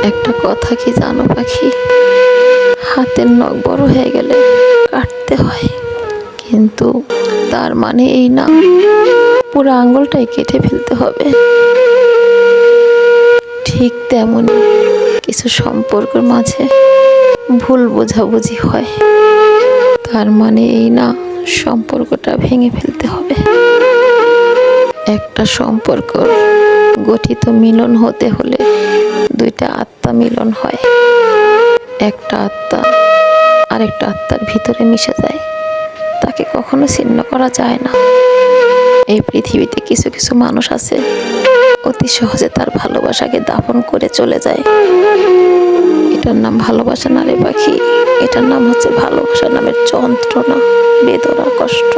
একটা কথা কি জানো পাখি, হাতের নখ বড় হয়ে গেলে কাটতে হয়, কিন্তু তার মানে এই না পুরো আঙুলটাই কেটে ফেলতে হবে। ঠিক তেমনই কিছু সম্পর্কের মাঝে ভুল বোঝাবুঝি হয়, তার মানে এই না সম্পর্কটা ভেঙে ফেলতে হবে। একটা সম্পর্ক গঠিত মিলন হতে হলে দুইটা আত্মা মিলন হয়। একটা আত্মা আরেকটা আত্মার ভিতরে মিশে যায়, তাকে কখনো ছিন্ন করা যায় না। এই পৃথিবীতে কিছু কিছু মানুষ আছে অতি সহজে তার ভালোবাসাকে দাফন করে চলে যায়। এটার নাম ভালোবাসা না রে পাখি, এটার নাম হচ্ছে ভালোবাসা নামের যন্ত্রণা, বেদনা, কষ্ট।